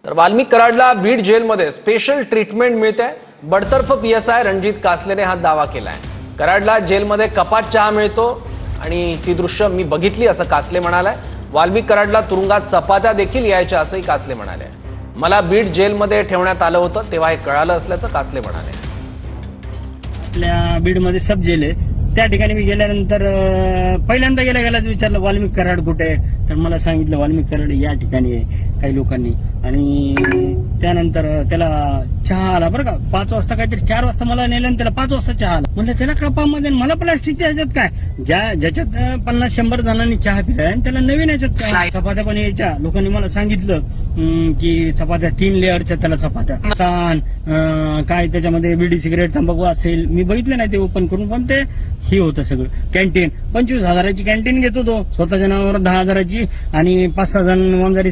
तर वाल्मिक कराडला बीड जेलमध्ये special treatment मिळते। बडतर्फ पीएसआय रणजित कासलेने हा दावा केलाय। कराडला जेलमध्ये कपात चहा मिळतो आणि ती दृश्य मी बघितली असं कासले म्हणालाय। वाल्मिक कराडला तुरुंगात चपात्या देखील यायच्या असंही कासले म्हणाले। मला बीड जेलमध्ये ठेवण्यात आलं होतं तेव्हा हे कळालं असल्याचं कासले म्हणाले। आपल्या बीडमध्ये सब जेल आहे, त्या ठिकाणी मी गेल्यानंतर पहिल्यांदा गेल्याच विचारलं वाल्मिक कराड कुठे, तर मला सांगितलं वाल्मिक कराड या ठिकाणी आहे काही लोकांनी। आणि त्यानंतर त्याला चहा आला बरं का, 5 वाजता काहीतरी 4 वाजता मला नेलं आणि त्याला 5 वाजता चहा आला। म्हणलं त्याला कपामध्ये मला प्लास्टिकच्या ह्याच्यात काय, ज्याच्यात 50-100 जणांनी चहा पिलाय आणि त्याला नवीन ह्याच्यात काय चपात्या पण यायच्या। लोकांनी मला सांगितलं की चपात्या 3 लेअरच्या त्याला चपात्या सांग काय त्याच्यामध्ये बीडी सिगरेट तंबाखू असेल। मी बघितलं नाही ते ओपन करून, पण ते हे होतं सगळं। कॅन्टीन 25,000ची कॅन्टीन घेतो तो, स्वतःच्या नावावर 10,000ची आणि 5-6 जण वंजारी